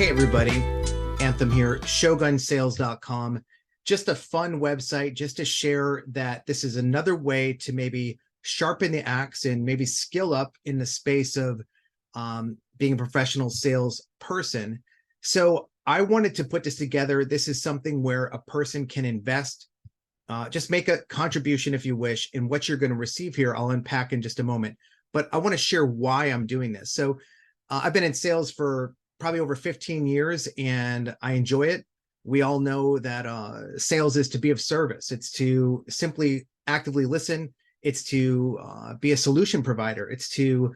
Hey everybody, Anthem here, shogunsales.com. Just a fun website just to share that this is another way to maybe sharpen the axe and maybe skill up in the space of being a professional sales person. So I wanted to put this together. This is something where a person can invest, just make a contribution if you wish, and what you're going to receive here, I'll unpack in just a moment. But I want to share why I'm doing this. So I've been in sales for probably over 15 years and I enjoy it. We all know that sales is to be of service. It's to simply actively listen. It's to be a solution provider. It's to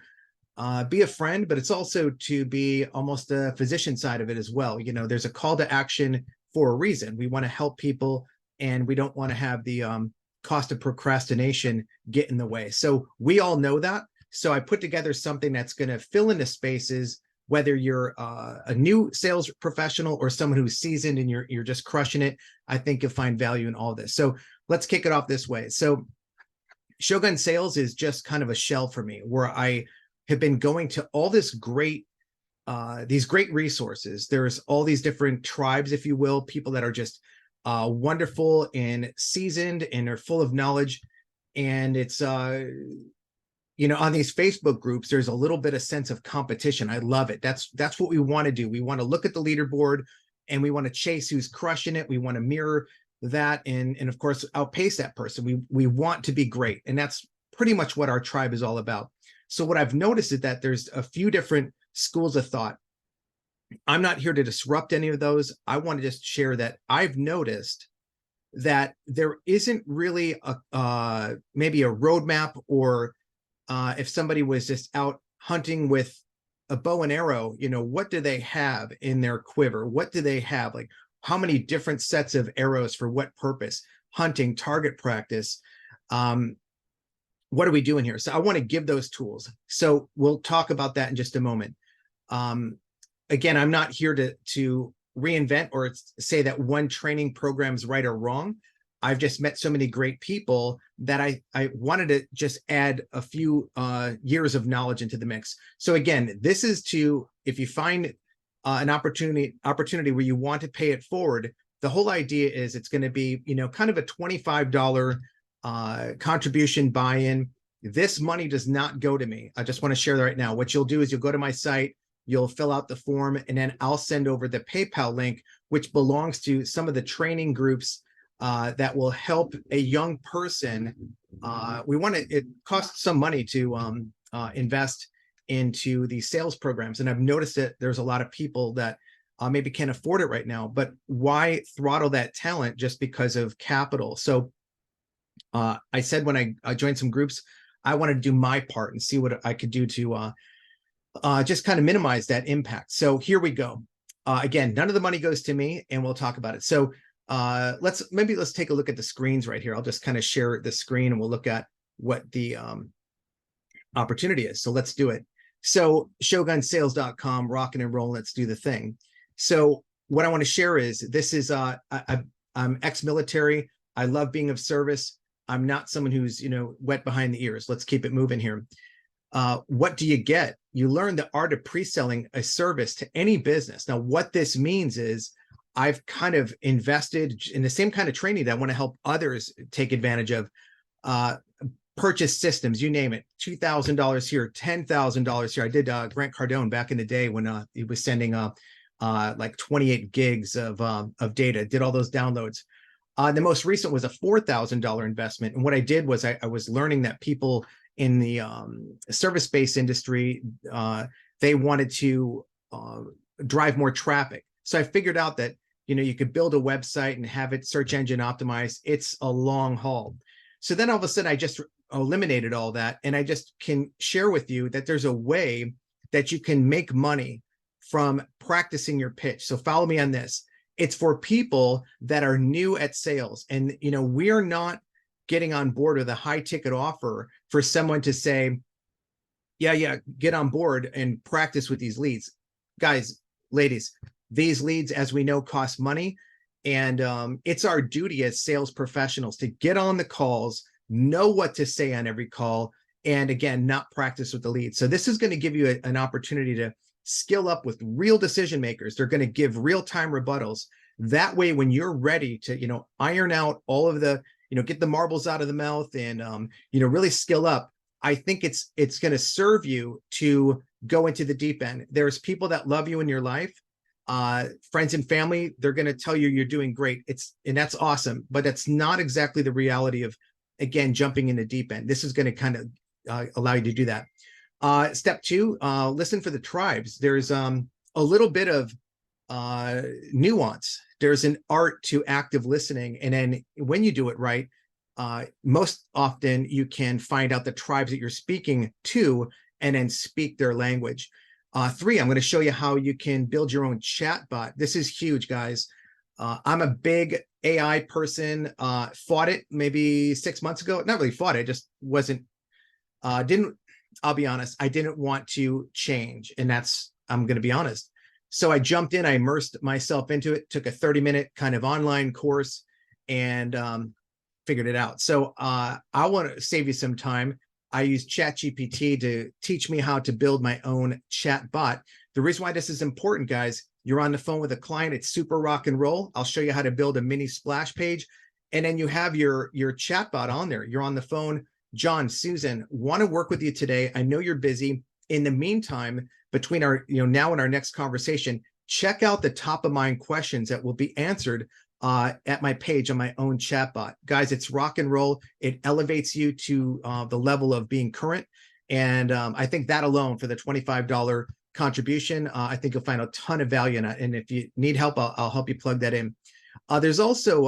be a friend, but it's also to be almost a physician side of it as well. You know, there's a call to action for a reason. We want to help people and we don't want to have the cost of procrastination get in the way. So we all know that. So I put together something that's going to fill in the spaces, whether you're a new sales professional or someone who's seasoned and you're just crushing it. I think you'll find value in all this. So let's kick it off this way. So Shogun Sales is just kind of a shell for me, where I have been going to all this these great resources. There's all these different tribes, if you will, people that are just wonderful and seasoned and are full of knowledge. And it's you know, on these Facebook groups, there's a little bit of sense of competition. I love it. That's what we want to do. We want to look at the leaderboard and we want to chase who's crushing it. We want to mirror that and of course outpace that person. We want to be great. And that's pretty much what our tribe is all about. So what I've noticed is that there's a few different schools of thought. I'm not here to disrupt any of those. I want to just share that I've noticed that there isn't really a maybe a roadmap, or if somebody was just out hunting with a bow and arrow, you know, what do they have in their quiver? What do they have? Like how many different sets of arrows for what purpose? Hunting, target practice. What are we doing here? So I want to give those tools. So we'll talk about that in just a moment. Again, I'm not here to reinvent or say that one training program is right or wrong. I've just met so many great people that I wanted to just add a few years of knowledge into the mix. So again, this is to, if you find an opportunity where you want to pay it forward, the whole idea is it's going to be, you know, kind of a $25 contribution buy-in. This money does not go to me. I just want to share that right now. What you'll do is you'll go to my site, you'll fill out the form, and then I'll send over the PayPal link, which belongs to some of the training groups that will help a young person. It costs some money to invest into these sales programs. And I've noticed that there's a lot of people that maybe can't afford it right now, but why throttle that talent just because of capital? So I said when I joined some groups, I wanted to do my part and see what I could do to just kind of minimize that impact. So here we go. Again, none of the money goes to me, and we'll talk about it. So let's take a look at the screens right here. I'll just kind of share the screen and we'll look at what the opportunity is. So let's do it. So shogunsales.com, rocking and rolling. Let's do the thing. So what I want to share is this is I'm ex-military. I love being of service. I'm not someone who's, you know, wet behind the ears. Let's keep it moving here. What do you get? You learn the art of pre-selling a service to any business. Now, what this means is I've kind of invested in the same kind of training that I want to help others take advantage of. Purchase systems, you name it, $2,000 here, $10,000 here. I did Grant Cardone back in the day when he was sending like 28 gigs of data, did all those downloads. The most recent was a $4,000 investment. And what I did was I was learning that people in the service-based industry, they wanted to drive more traffic. So I figured out that, you know, you could build a website and have it search engine optimized. It's a long haul. So then all of a sudden I just eliminated all that. And I just can share with you that there's a way that you can make money from practicing your pitch. So follow me on this. It's for people that are new at sales. And, you know, we're not getting on board with a high ticket offer for someone to say, yeah, get on board and practice with these leads. Guys, ladies, these leads, as we know, cost money. And it's our duty as sales professionals to get on the calls, know what to say on every call, and again, not practice with the leads. So this is going to give you an opportunity to skill up with real decision makers. They're going to give real-time rebuttals. That way, when you're ready to, iron out all of the, get the marbles out of the mouth and, really skill up, I think it's going to serve you to go into the deep end. There's people that love you in your life, friends and family. They're going to tell you you're doing great. And that's awesome, but that's not exactly the reality of, again, jumping in the deep end. This is going to kind of allow you to do that. Step 2, listen for the tribes. There's a little bit of nuance. There's an art to active listening. And then when you do it right, most often you can find out the tribes that you're speaking to and then speak their language. 3, I'm going to show you how you can build your own chat bot. This is huge, guys. I'm a big AI person, fought it maybe 6 months ago. Not really fought it, just wasn't, I'll be honest, I didn't want to change. And I'm going to be honest. So I jumped in, I immersed myself into it, took a 30-minute kind of online course and figured it out. So I want to save you some time. I use ChatGPT to teach me how to build my own chat bot. The reason why this is important, guys, you're on the phone with a client, it's super rock and roll. I'll show you how to build a mini splash page. And then you have your chat bot on there. You're on the phone. John, Susan, want to work with you today. I know you're busy. In the meantime, between our, now and our next conversation, check out the top of mind questions that will be answered at my page on my own chatbot. Guys, it's rock and roll. It elevates you to the level of being current. And I think that alone for the $25 contribution, I think you'll find a ton of value in it. And if you need help, I'll help you plug that in. There's also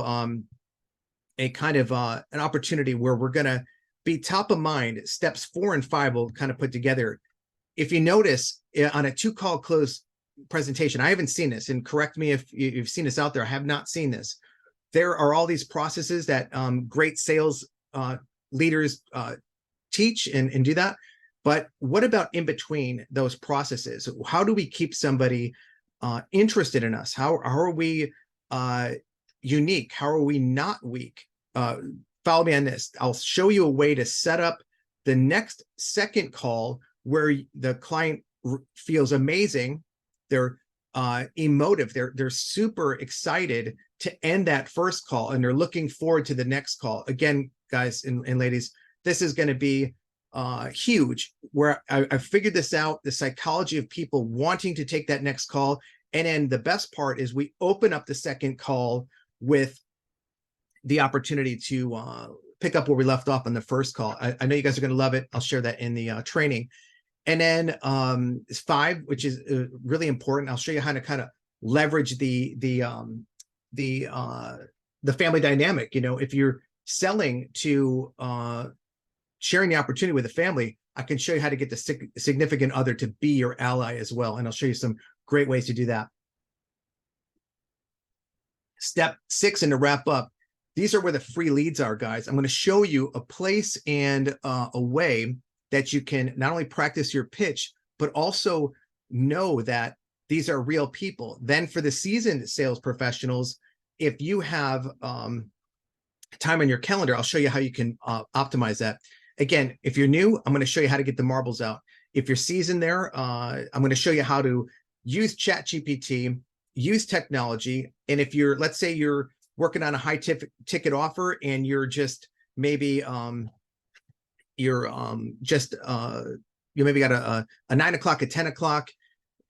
a kind of an opportunity where we're going to be top of mind. Steps 4 and 5 will kind of put together. If you notice on a 2-call close presentation, I haven't seen this, and correct me if you've seen this out there. I have not seen this. There are all these processes that great sales leaders teach and do that. But what about in between those processes? How do we keep somebody interested in us? How are we unique? How are we not weak? Follow me on this. I'll show you a way to set up the next second call where the client feels amazing. They're emotive. They're super excited to end that first call, and they're looking forward to the next call. Again, guys and ladies, this is going to be huge, where I figured this out, the psychology of people wanting to take that next call. And then the best part is we open up the second call with the opportunity to pick up where we left off on the first call. I know you guys are going to love it. I'll share that in the training. And then 5, which is really important. I'll show you how to kind of leverage the family dynamic. If you're selling to sharing the opportunity with a family, I can show you how to get the significant other to be your ally as well. And I'll show you some great ways to do that. Step 6, and to wrap up, these are where the free leads are, guys. I'm going to show you a place and a way that you can not only practice your pitch, but also know that these are real people. Then for the seasoned sales professionals, if you have time on your calendar, I'll show you how you can optimize that. Again, if you're new, I'm going to show you how to get the marbles out. If you're seasoned there, I'm going to show you how to use ChatGPT, use technology. And if you're, let's say you're working on a high ticket offer and you're just maybe you maybe got a 9 o'clock, a 10 o'clock,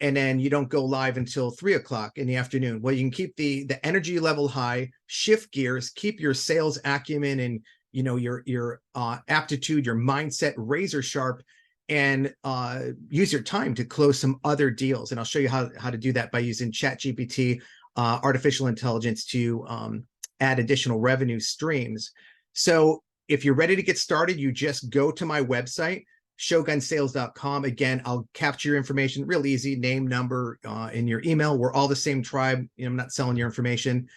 and then you don't go live until 3 o'clock in the afternoon. Well, you can keep the energy level high, shift gears, keep your sales acumen and your aptitude, your mindset razor sharp, and use your time to close some other deals. And I'll show you how to do that by using ChatGPT, artificial intelligence to add additional revenue streams. So if you're ready to get started, you just go to my website, shogunsales.com. Again, I'll capture your information real easy, name, number, and your email. We're all the same tribe. I'm not selling your information.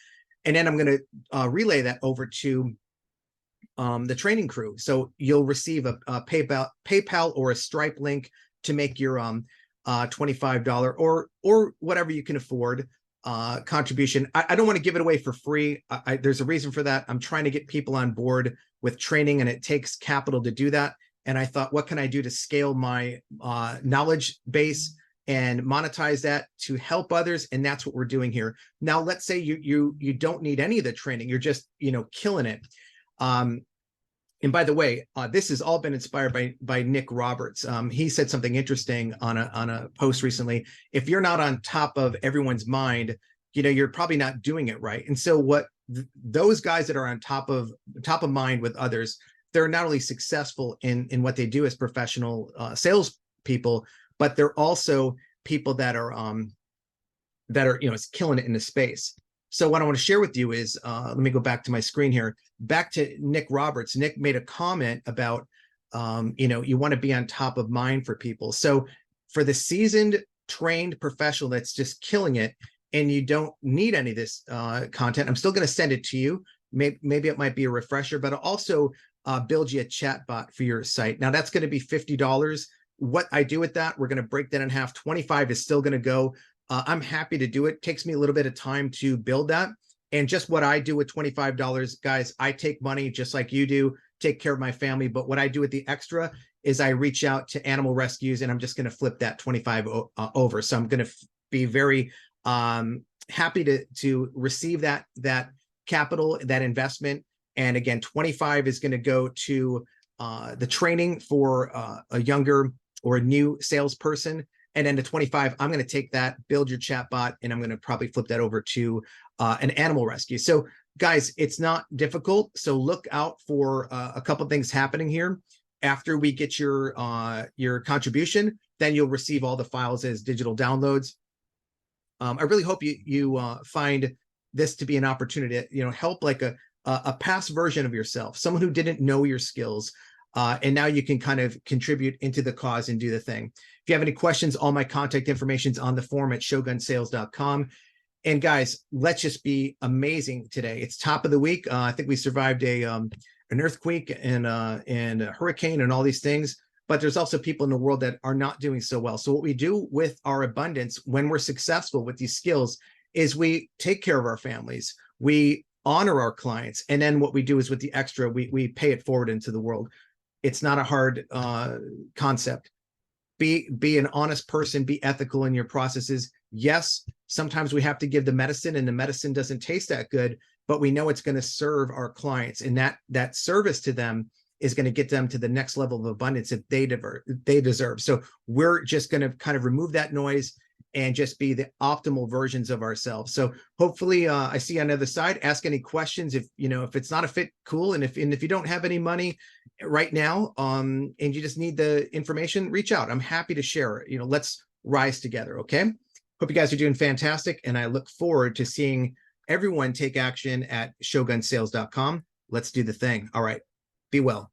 And then I'm going to relay that over to the training crew. So you'll receive a PayPal or a Stripe link to make your $25 or whatever you can afford contribution. I don't want to give it away for free. There's a reason for that. I'm trying to get people on board with training, and it takes capital to do that. And I thought, what can I do to scale my knowledge base and monetize that to help others. And that's what we're doing here. Now, let's say you don't need any of the training. You're just, killing it. And by the way, this has all been inspired by Nick Roberts. He said something interesting on a post recently. If you're not on top of everyone's mind, you're probably not doing it right. And so what those guys that are on top of mind with others, they're not only successful in what they do as professional sales people, but they're also people that are killing it in the space. So what I want to share with you is, let me go back to my screen here, back to Nick Roberts. Nick made a comment about, you want to be on top of mind for people. So for the seasoned, trained professional that's just killing it, and you don't need any of this content, I'm still going to send it to you. Maybe it might be a refresher, but I'll also build you a chat bot for your site. Now that's going to be $50. What I do with that, we're going to break that in half. 25 is still going to go. I'm happy to do it. It takes me a little bit of time to build that. And just what I do with $25, guys, I take money just like you do, take care of my family. But what I do with the extra is I reach out to animal rescues, and I'm just going to flip that 25 over. So I'm going to be very happy to receive that capital, that investment. And again, 25 is going to go to the training for a younger or a new salesperson. And then the 25, I'm going to take that, build your chat bot, and I'm going to probably flip that over to an animal rescue. So guys, it's not difficult. So look out for a couple of things happening here. After we get your contribution, then you'll receive all the files as digital downloads. I really hope you find this to be an opportunity to, help like a past version of yourself, someone who didn't know your skills. And now you can kind of contribute into the cause and do the thing. If you have any questions, all my contact information is on the form at shogunsales.com. And guys, let's just be amazing today. It's top of the week. I think we survived an earthquake and a hurricane and all these things, but there's also people in the world that are not doing so well. So what we do with our abundance when we're successful with these skills is we take care of our families. We honor our clients. And then what we do is with the extra, we pay it forward into the world. It's not a hard concept. Be an honest person, be ethical in your processes. Yes, sometimes we have to give the medicine and the medicine doesn't taste that good, but we know it's going to serve our clients, and that service to them is going to get them to the next level of abundance that they deserve. So we're just going to kind of remove that noise and just be the optimal versions of ourselves. So hopefully I see you on the other side. Ask any questions. If it's not a fit, cool. And if you don't have any money right now, and you just need the information, reach out. I'm happy to share it. Let's rise together. Okay. Hope you guys are doing fantastic. And I look forward to seeing everyone take action at shogunsales.com. Let's do the thing. All right. Be well.